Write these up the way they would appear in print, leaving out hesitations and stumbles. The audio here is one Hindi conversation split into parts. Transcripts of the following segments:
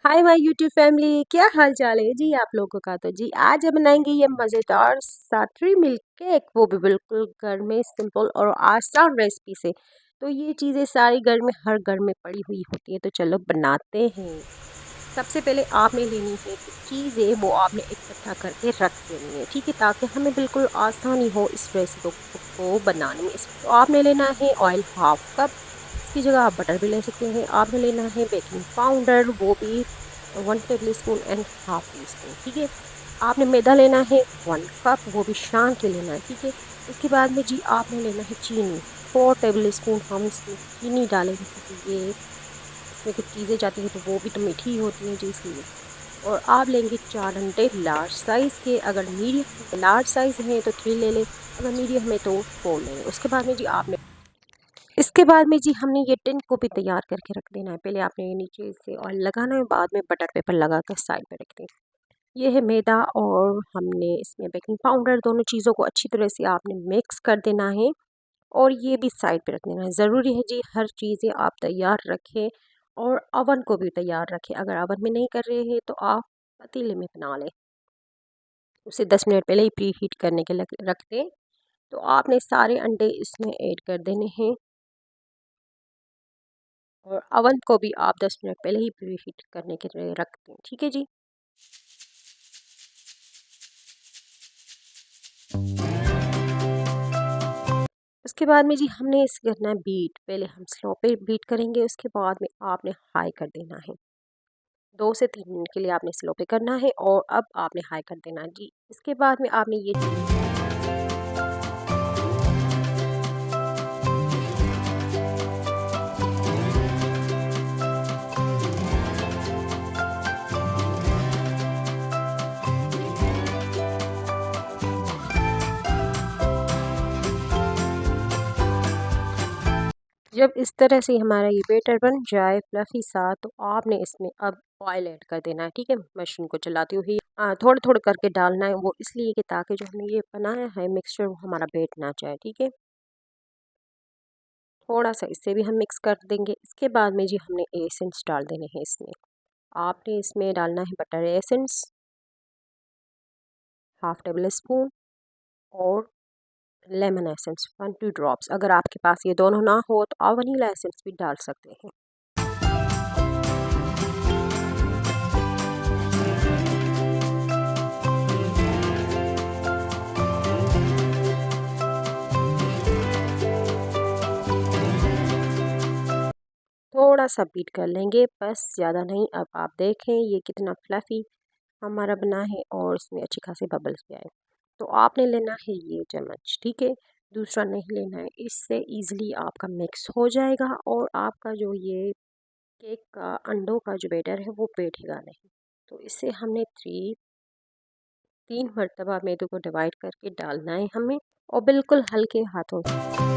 हाय माय यूट्यूब फैमिली, क्या हाल चाल है जी आप लोगों का। तो जी आज हम बनाएंगे ये मज़ेदार साटरी मिल्क केक, वो भी बिल्कुल घर में सिंपल और आसान रेसिपी से। तो ये चीज़ें सारी घर में हर घर में पड़ी हुई होती है, तो चलो बनाते हैं। सबसे पहले आपने लेनी है जो चीज़ें वो आपने इकट्ठा करके रख देनी है, ठीक है, ताकि हमें बिल्कुल आसानी हो इस रेसिपी को बनाने में। तो आपने लेना है ऑयल 1/2 कप, इसकी जगह आप बटर भी ले सकते हैं। आपने लेना है बेकिंग पाउडर, वो भी 1 table spoon and half tea spoon, ठीक है। आपने मैदा लेना है 1 कप, वो भी शान के लेना है, ठीक है। इसके बाद में जी आपने लेना है चीनी, 4 टेबल स्पून हम इसमें चीनी डालेंगे, क्योंकि ये इसमें कुछ चीज़ें जाती हैं तो वो भी तो मीठी ही होती हैं जी, इसलिए। और आप लेंगे 4 अंडे लार्ज साइज़ के, अगर मीडियम लार्ज साइज़ है तो 3 ले लें, अगर मीडियम है तो 4 ले लें। उसके बाद में जी आपने इसके बाद में जी हमने ये टिन को भी तैयार करके रख देना है। पहले आपने ये नीचे से ऑयल लगाना है, बाद में बटर पेपर लगा कर साइड पे रख दें। ये है मैदा और हमने इसमें बेकिंग पाउडर, दोनों चीज़ों को अच्छी तरह से आपने मिक्स कर देना है और ये भी साइड पे रख देना है। ज़रूरी है जी हर चीज़ें आप तैयार रखें और अवन को भी तैयार रखें। अगर अवन में नहीं कर रहे हैं तो आप पतीले में बना लें, उसे 10 मिनट पहले ही प्री हीट करने के लिए रख दें। तो आपने सारे अंडे इसमें ऐड कर देने हैं और अवन को भी आप 10 मिनट पहले ही प्री हीट करने के लिए रख दें, ठीक है जी। उसके बाद में जी हमने इसे करना है बीट। पहले हम स्लो पे बीट करेंगे, उसके बाद में आपने हाई कर देना है। 2 से 3 मिनट के लिए आपने स्लो पे करना है और अब आपने हाई कर देना है जी। इसके बाद में आपने ये जब इस तरह से हमारा ये बैटर बन जाए फ्लफी सा, तो आपने इसमें अब ऑयल ऐड कर देना है, ठीक है। मशीन को चलाते हुए थोड़ा थोड़ा करके डालना है, वो इसलिए कि ताकि जो हमने ये बनाया है मिक्सचर वो हमारा बैठ ना जाए, ठीक है। थोड़ा सा इससे भी हम मिक्स कर देंगे। इसके बाद में जी हमने एसेंस डाल देने हैं इसमें। आपने इसमें डालना है बटर एसेंस 1/2 टेबल स्पून और लेमन एसेंस 1-2 ड्रॉप्स। अगर आपके पास ये दोनों ना हो तो आप वनीला एसेंस भी डाल सकते हैं। थोड़ा सा बीट कर लेंगे, बस ज़्यादा नहीं। अब आप देखें ये कितना फ्लफ़ी हमारा बना है और इसमें अच्छी खासी बबल्स भी आए। तो आपने लेना है ये चम्मच, ठीक है, दूसरा नहीं लेना है। इससे ईज़िली आपका मिक्स हो जाएगा और आपका जो ये केक का अंडों का जो बैटर है वो बैठेगा नहीं। तो इससे हमने 3 मरतबा मैदे को डिवाइड करके डालना है हमें, और बिल्कुल हल्के हाथों से।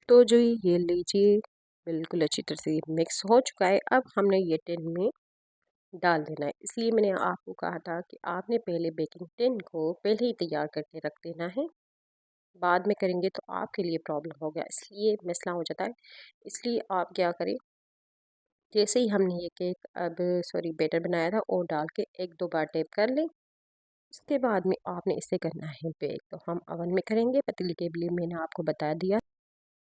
तो जो ये लीजिए बिल्कुल अच्छी तरह से मिक्स हो चुका है। अब हमने ये टिन में डाल देना है। इसलिए मैंने आपको कहा था कि आपने पहले बेकिंग टिन को पहले ही तैयार करके रख देना है, बाद में करेंगे तो आपके लिए प्रॉब्लम होगा, इसलिए मसला हो जाता है। इसलिए आप क्या करें, जैसे ही हमने ये केक अब सॉरी बैटर बनाया था और डाल के 1-2 बार टैप कर लें। उसके बाद में आपने इसे करना है बेक। तो हम अवन में करेंगे, पतली के लिए मैंने आपको बता दिया।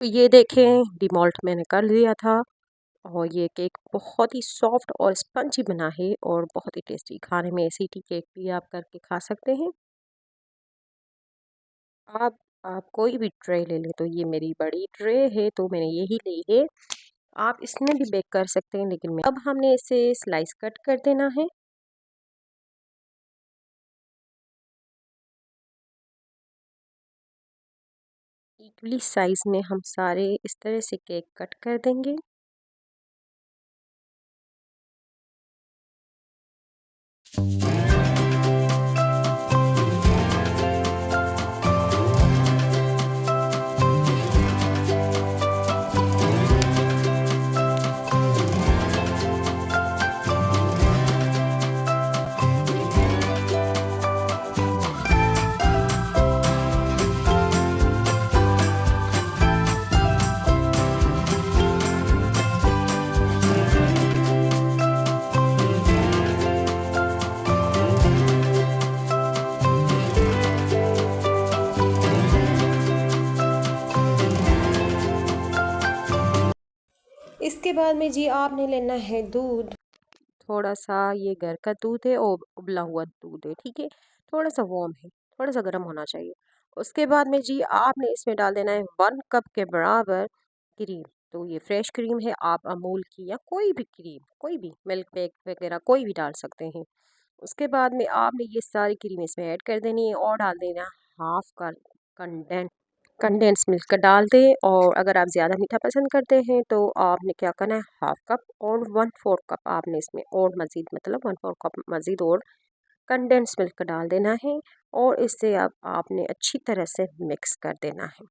तो ये देखें डिमोल्ट मैंने कर दिया था और ये केक बहुत ही सॉफ्ट और स्पंजी बना है और बहुत ही टेस्टी। खाने में ऐसी केक भी आप करके खा सकते हैं। आप कोई भी ट्रे ले लें, तो ये मेरी बड़ी ट्रे है तो मैंने यही ली है। आप इसमें भी बेक कर सकते हैं, लेकिन अब हमने इसे स्लाइस कट कर देना है। इक्वली साइज में हम सारे इस तरह से केक कट कर देंगे। इसके बाद में जी आपने लेना है दूध। थोड़ा सा ये घर का दूध है और उबला हुआ दूध है, ठीक है। थोड़ा सा वार्म है, थोड़ा सा गर्म होना चाहिए। उसके बाद में जी आपने इसमें डाल देना है 1 कप के बराबर क्रीम। तो ये फ्रेश क्रीम है, आप अमूल की या कोई भी क्रीम, कोई भी मिल्क पैक वगैरह कोई भी डाल सकते हैं। उसके बाद में आपने ये सारी क्रीम इसमें ऐड कर देनी है और डाल देना हाफ का कंडेंस कंडेंस मिल्क डाल दें। और अगर आप ज़्यादा मीठा पसंद करते हैं तो आपने क्या करना है, हाफ कप और 1/4 कप आपने इसमें और मज़ीद, मतलब 1/4 कप मज़ीद और कंडेंस मिल्क डाल देना है। और इससे आपने अच्छी तरह से मिक्स कर देना है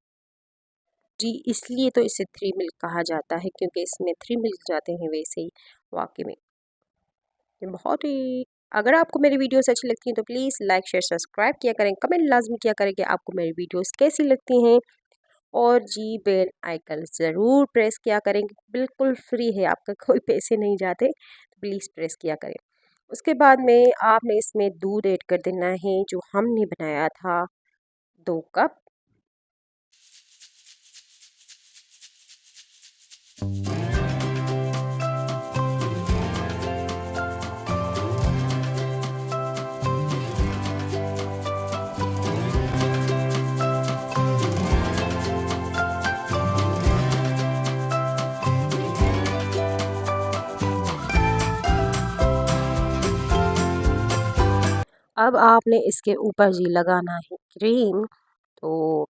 जी। इसलिए तो इसे 3 मिल्क कहा जाता है, क्योंकि इसमें 3 मिल्क जाते हैं वैसे ही। वाकई में ये बहुत ही, अगर आपको मेरी वीडियोस अच्छी लगती हैं तो प्लीज़ लाइक शेयर सब्सक्राइब किया करें, कमेंट लाजमी किया करें कि आपको मेरी वीडियोस कैसी लगती हैं। और जी बेल आइकन ज़रूर प्रेस किया करें, बिल्कुल फ्री है, आपका कोई पैसे नहीं जाते, तो प्लीज़ प्रेस किया करें। उसके बाद में आपने इसमें दूध ऐड कर देना है जो हमने बनाया था 2 कप। अब आपने इसके ऊपर जी लगाना है क्रीम। तो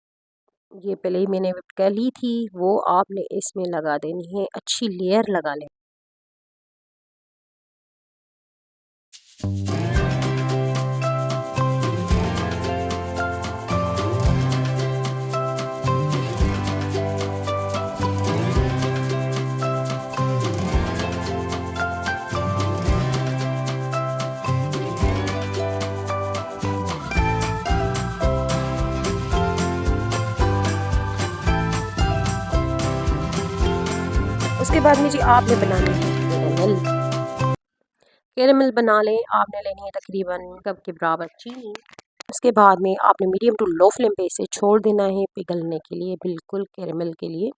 ये पहले ही मैंने whip कर ली थी, वो आपने इसमें लगा देनी है, अच्छी लेयर लगा लें। उसके बाद में जी आपने बनानी है कैरेमल। कैरेमल बना लें, आपने लेनी है तकरीबन कप के बराबर चीनी। उसके बाद में आपने मीडियम टू लो फ्लेम पे इसे छोड़ देना है पिघलने के लिए, बिल्कुल कैरेमल के लिए।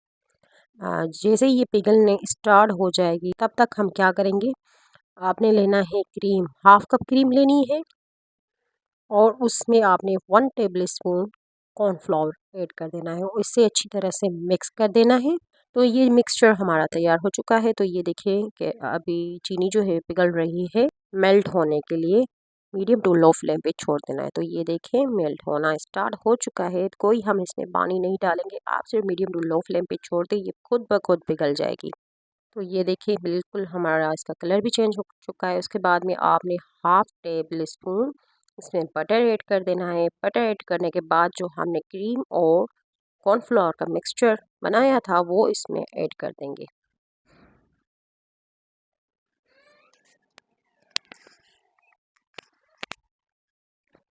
जैसे ही ये पिघलने स्टार्ट हो जाएगी तब तक हम क्या करेंगे, आपने लेना है क्रीम, हाफ कप क्रीम लेनी है और उसमें आपने 1 टेबल स्पून कॉर्नफ्लावर ऐड कर देना है और इससे अच्छी तरह से मिक्स कर देना है। तो ये मिक्सचर हमारा तैयार हो चुका है। तो ये देखिए कि अभी चीनी जो है पिघल रही है। मेल्ट होने के लिए मीडियम टू लो फ्लेम पे छोड़ देना है। तो ये देखें मेल्ट होना स्टार्ट हो चुका है। कोई हम इसमें पानी नहीं डालेंगे, आप सिर्फ मीडियम टू लो फ्लेम पे छोड़ दें, ये खुद ब खुद पिघल जाएगी। तो ये देखिए बिल्कुल हमारा इसका कलर भी चेंज हो चुका है। उसके बाद में आपने हाफ टेबल स्पून इसमें बटर ऐड कर देना है। बटर ऐड करने के बाद जो हमने क्रीम और कॉर्नफ्लोर का मिक्सचर बनाया था वो इसमें ऐड कर देंगे।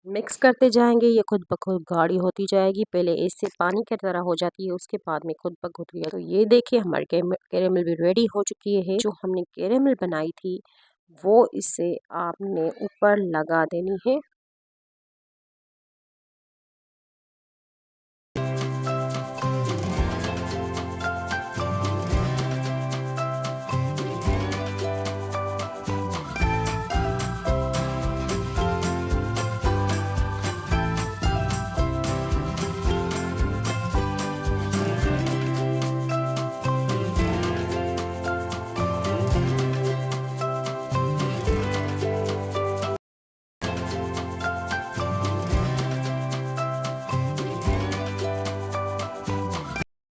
मिक्स करते जाएंगे, ये खुद ब खुद गाढ़ी होती जाएगी। पहले इससे पानी की तरह हो जाती है, उसके बाद में खुद ब खुद तो ये देखिए हमारी कैरेमल भी रेडी हो चुकी है। जो हमने कैरेमल बनाई थी वो इससे आपने ऊपर लगा देनी है।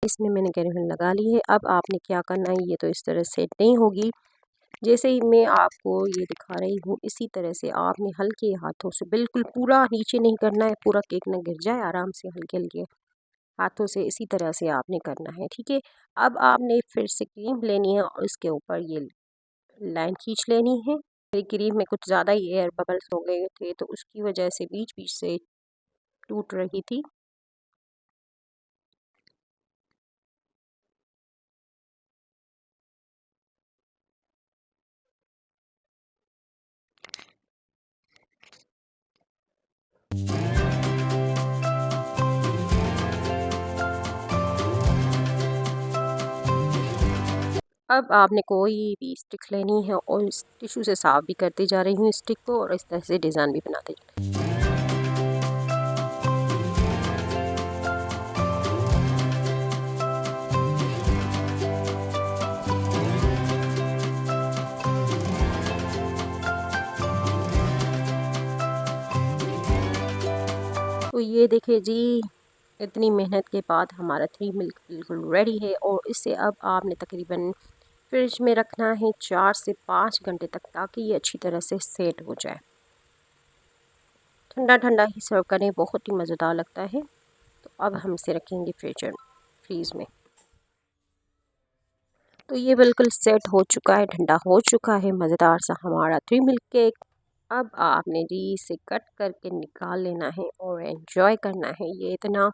इसमें मैंने कैरेमल लगा ली है। अब आपने क्या करना है, ये तो इस तरह सेट नहीं होगी। जैसे ही मैं आपको ये दिखा रही हूँ इसी तरह से आपने हल्के हाथों से, बिल्कुल पूरा नीचे नहीं करना है, पूरा केक ना गिर जाए, आराम से हल्के हल्के हाथों से इसी तरह से आपने करना है, ठीक है। अब आपने फिर से क्रीम लेनी है और इसके ऊपर ये लाइन खींच लेनी है। मेरी क्रीम में कुछ ज़्यादा ही एयर बबल्स हो गए थे तो उसकी वजह से बीच बीच से टूट रही थी। अब आपने कोई भी स्टिक लेनी है और इस टिश्यू से साफ भी करती जा रही हूँ स्टिक को, और इस तरह से डिज़ाइन भी बनाते जा। तो ये देखिए जी, इतनी मेहनत के बाद हमारा 3 मिल्क बिल्कुल रेडी है, और इसे अब आपने तकरीबन फ्रिज में रखना है 4 से 5 घंटे तक, ताकि ये अच्छी तरह से सेट हो जाए। ठंडा ठंडा ही सर्व करें, बहुत ही मज़ेदार लगता है। तो अब हम इसे रखेंगे फ्रीज़ में। तो ये बिल्कुल सेट हो चुका है, ठंडा हो चुका है, मज़ेदार सा हमारा 3 मिल्क केक। अब आपने जी इसे कट करके निकाल लेना है और एंजॉय करना है। ये इतना